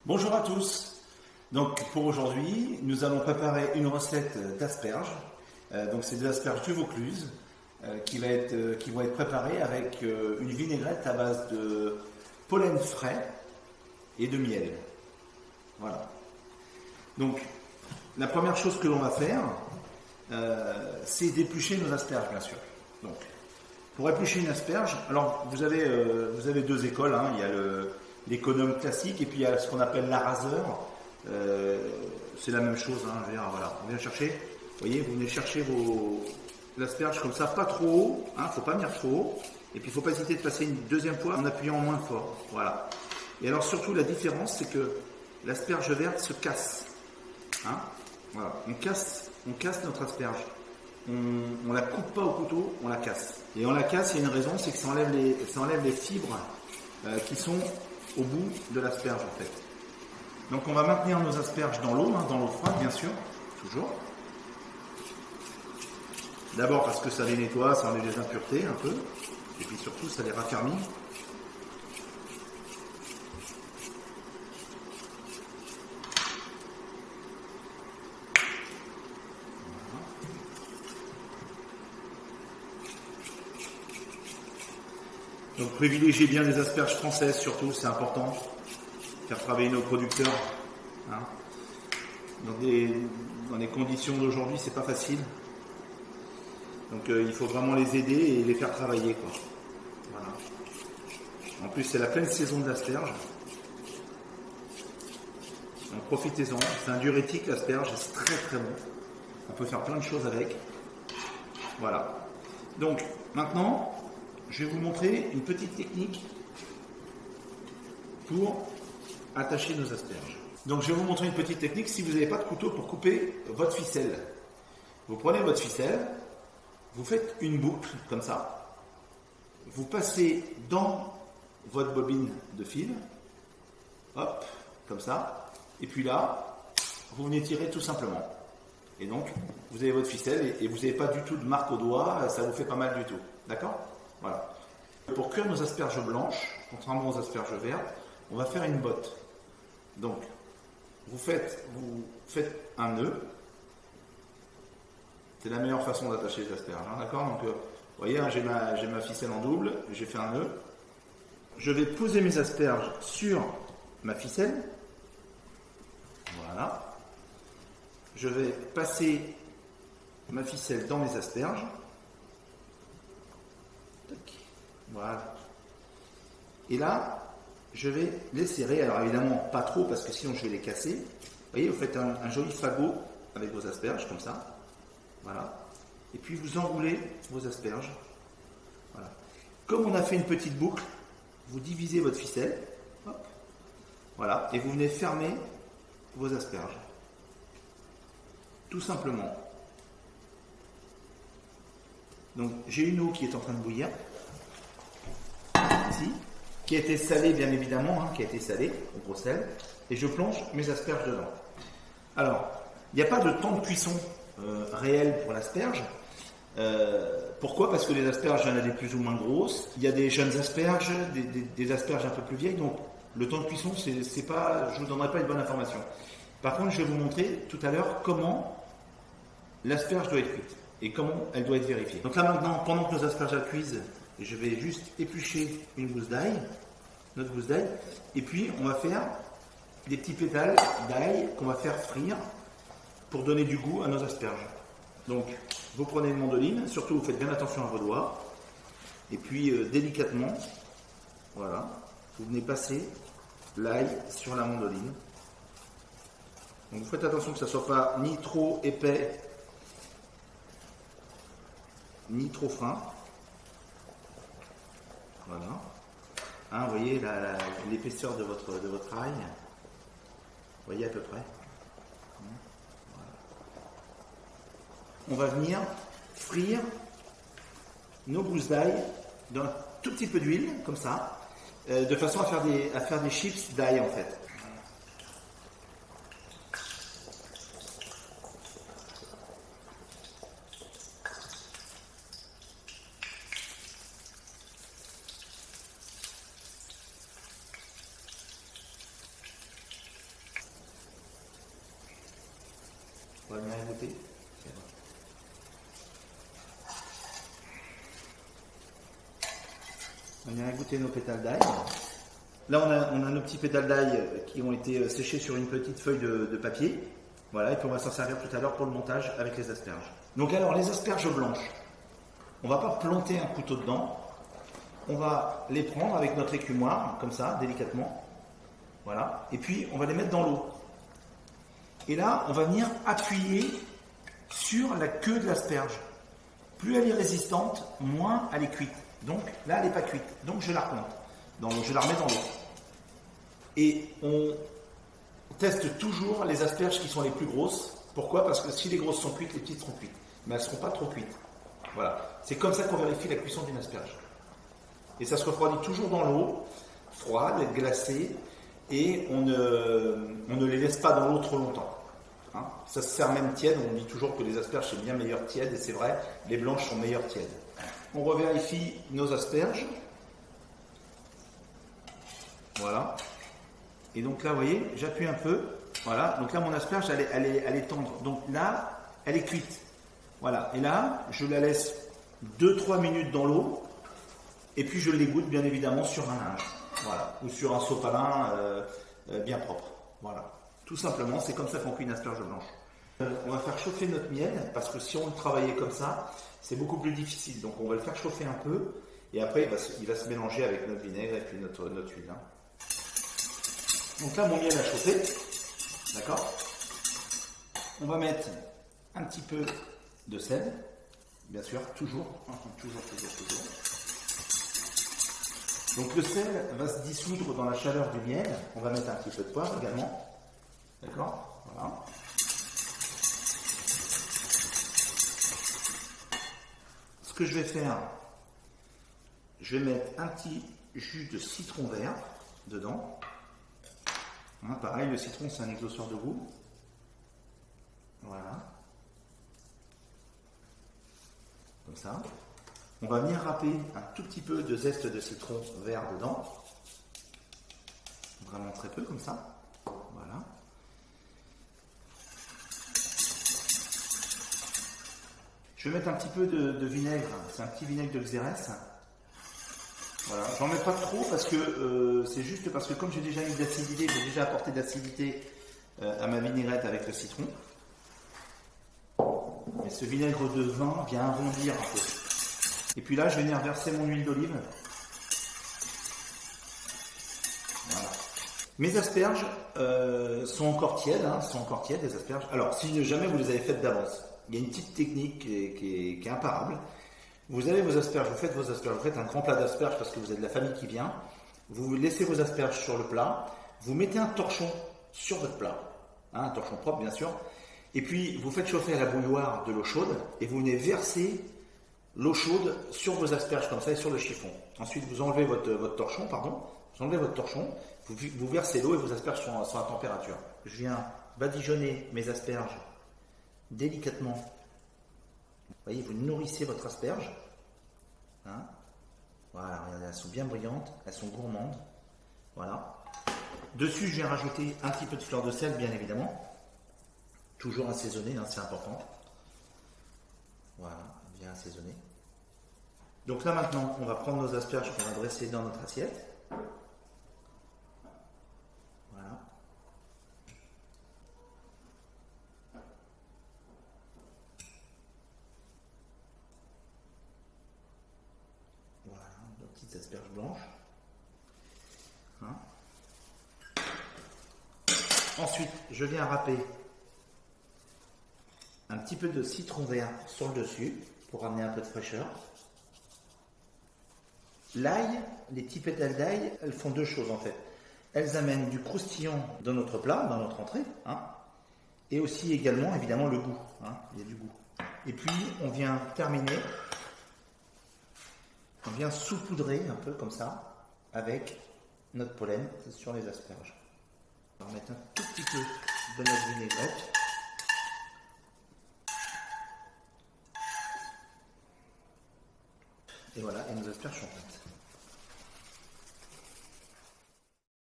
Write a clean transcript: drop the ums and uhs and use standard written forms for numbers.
Bonjour à tous. Donc pour aujourd'hui, nous allons préparer une recette d'asperges. Donc c'est des asperges du Vaucluse qui vont être préparées avec une vinaigrette à base de pollen frais et de miel. Voilà. Donc la première chose que l'on va faire, c'est d'éplucher nos asperges, bien sûr. Donc pour éplucher une asperge, alors vous avez deux écoles, hein. Il y a l'économe classique et puis il y a ce qu'on appelle l'araseur. C'est la même chose, hein. Je veux dire, voilà. On vient chercher, vous voyez, vous venez chercher l'asperge comme ça, pas trop haut, hein, faut pas venir trop haut. Et puis il faut pas hésiter de passer une deuxième fois en appuyant moins fort. Voilà. Et alors surtout la différence, c'est que l'asperge verte se casse. Hein, voilà. On casse notre asperge. On la coupe pas au couteau, on la casse. Et on la casse, il y a une raison, c'est que ça enlève les fibres qui sont au bout de l'asperge en fait. Donc on va maintenir nos asperges dans l'eau, hein, dans l'eau froide bien sûr, toujours. D'abord parce que ça les nettoie, ça enlève les impuretés un peu, et puis surtout ça les raffermit. Donc privilégiez bien les asperges françaises surtout, c'est important. Faire travailler nos producteurs. Hein. Dans les conditions d'aujourd'hui, c'est pas facile. Donc il faut vraiment les aider et les faire travailler, quoi. Voilà. En plus, c'est la pleine saison de l'asperge. Donc profitez-en. C'est un diurétique l'asperge, c'est très très bon. On peut faire plein de choses avec. Voilà. Donc maintenant, je vais vous montrer une petite technique pour attacher nos asperges. Donc je vais vous montrer une petite technique si vous n'avez pas de couteau pour couper votre ficelle. Vous prenez votre ficelle, vous faites une boucle comme ça, vous passez dans votre bobine de fil, hop, comme ça, et puis là, vous venez tirer tout simplement. Et donc, vous avez votre ficelle et vous n'avez pas du tout de marque au doigt, ça vous fait pas mal du tout. D'accord ? Voilà. Pour cuire nos asperges blanches, contrairement aux asperges vertes, on va faire une botte. Donc, vous faites un nœud. C'est la meilleure façon d'attacher les asperges. Hein, d'accord ? Donc, vous voyez, hein, j'ai ma ficelle en double, j'ai fait un nœud. Je vais poser mes asperges sur ma ficelle. Voilà. Je vais passer ma ficelle dans mes asperges. Voilà. Et là, je vais les serrer. Alors évidemment, pas trop parce que sinon je vais les casser. Vous voyez, vous faites un joli fagot avec vos asperges, comme ça. Voilà. Et puis vous enroulez vos asperges. Voilà. Comme on a fait une petite boucle, vous divisez votre ficelle. Hop. Voilà. Et vous venez fermer vos asperges. Tout simplement. Donc j'ai une eau qui est en train de bouillir. Ici, qui a été salée bien évidemment, hein, qui a été salée au gros sel, et je plonge mes asperges dedans. Alors, il n'y a pas de temps de cuisson réel pour l'asperge. Pourquoi ? Parce que les asperges, il y en a des plus ou moins grosses. Il y a des jeunes asperges, des asperges un peu plus vieilles, donc le temps de cuisson, c'est pas, je ne vous donnerai pas une bonne information. Par contre, je vais vous montrer tout à l'heure comment l'asperge doit être cuite et comment elle doit être vérifiée. Donc là maintenant, pendant que nos asperges cuisent, je vais juste éplucher une gousse d'ail, notre gousse d'ail, et puis on va faire des petits pétales d'ail qu'on va faire frire pour donner du goût à nos asperges. Donc vous prenez une mandoline, surtout vous faites bien attention à vos doigts, et puis délicatement, voilà, vous venez passer l'ail sur la mandoline. Donc vous faites attention que ça ne soit pas ni trop épais, ni trop fin. Voilà. Hein, vous voyez l'épaisseur de votre ail. Vous voyez à peu près. Voilà. On va venir frire nos gousses d'ail dans un tout petit peu d'huile, comme ça, de façon à faire des chips d'ail en fait. On va venir goûter. On va venir goûter nos pétales d'ail. Là, on a nos petits pétales d'ail qui ont été séchés sur une petite feuille de papier. Voilà, et puis on va s'en servir tout à l'heure pour le montage avec les asperges. Donc alors, les asperges blanches, on ne va pas planter un couteau dedans. On va les prendre avec notre écumoire, comme ça, délicatement. Voilà, et puis on va les mettre dans l'eau. Et là, on va venir appuyer sur la queue de l'asperge. Plus elle est résistante, moins elle est cuite. Donc là, elle n'est pas cuite. Donc je la remonte. Je la remets dans l'eau. Et on teste toujours les asperges qui sont les plus grosses. Pourquoi? Parce que si les grosses sont cuites, les petites seront cuites. Mais elles ne seront pas trop cuites. Voilà. C'est comme ça qu'on vérifie la cuisson d'une asperge. Et ça se refroidit toujours dans l'eau, froide, glacée, et on ne les laisse pas dans l'eau trop longtemps. Hein, ça se sert même tiède. On dit toujours que les asperges c'est bien meilleur tiède, et c'est vrai, les blanches sont meilleures tièdes. On revérifie nos asperges. Voilà. Et donc là, vous voyez, j'appuie un peu. Voilà. Donc là, mon asperge, elle est tendre. Donc là, elle est cuite. Voilà. Et là, je la laisse 2-3 minutes dans l'eau. Et puis, je l'égoutte, bien évidemment, sur un linge. Voilà. Ou sur un sopalin bien propre. Voilà. Tout simplement, c'est comme ça qu'on cuit une asperge blanche. On va faire chauffer notre miel, parce que si on le travaillait comme ça, c'est beaucoup plus difficile. Donc, on va le faire chauffer un peu. Et après, il va se mélanger avec notre vinaigre et puis notre huile. Hein. Donc là, mon miel a chauffé. D'accord? On va mettre un petit peu de sel. Bien sûr, toujours. Toujours. Donc le sel va se dissoudre dans la chaleur du miel. On va mettre un petit peu de poivre également. D'accord? Voilà. Ce que je vais faire, je vais mettre un petit jus de citron vert dedans. Hein, pareil, le citron c'est un exhausteur de goût. Voilà. Comme ça. On va venir râper un tout petit peu de zeste de citron vert dedans. Vraiment très peu comme ça. Voilà. Je vais mettre un petit peu de vinaigre. C'est un petit vinaigre de Xérès. Voilà. J'en mets pas trop parce que c'est juste parce que comme j'ai déjà eu de l'acidité, j'ai déjà apporté de l'acidité à ma vinaigrette avec le citron. Et ce vinaigre de vin vient arrondir un peu. Et puis là, je vais venir verser mon huile d'olive. Voilà. Mes asperges sont encore tièdes, les asperges. Alors, si jamais vous les avez faites d'avance, il y a une petite technique qui est imparable. Vous avez vos asperges, vous faites un grand plat d'asperges parce que vous avez de la famille qui vient. Vous laissez vos asperges sur le plat. Vous mettez un torchon sur votre plat. Hein, un torchon propre, bien sûr. Et puis, vous faites chauffer à la bouilloire de l'eau chaude et vous venez verser l'eau chaude sur vos asperges comme ça et sur le chiffon. Ensuite, vous enlevez votre torchon, vous versez l'eau et vos asperges sont à température. Je viens badigeonner mes asperges délicatement. Vous voyez, vous nourrissez votre asperge. Hein, voilà, regardez, elles sont bien brillantes, elles sont gourmandes. Voilà. Dessus, je viens rajouter un petit peu de fleur de sel, bien évidemment. Toujours assaisonné, hein, c'est important. Voilà, bien assaisonné. Donc là maintenant, on va prendre nos asperges qu'on va dresser dans notre assiette. Voilà. Voilà, nos petites asperges blanches. Hein. Ensuite, je viens râper un petit peu de citron vert sur le dessus pour ramener un peu de fraîcheur. L'ail, les petits pétales d'ail, elles font deux choses en fait. Elles amènent du croustillant dans notre plat, dans notre entrée, hein, et aussi également évidemment le goût. Hein, il y a du goût. Et puis on vient terminer, on vient saupoudrer un peu comme ça avec notre pollen sur les asperges. On va mettre un tout petit peu de notre vinaigrette. Et voilà, et nos asperges sont prêtes.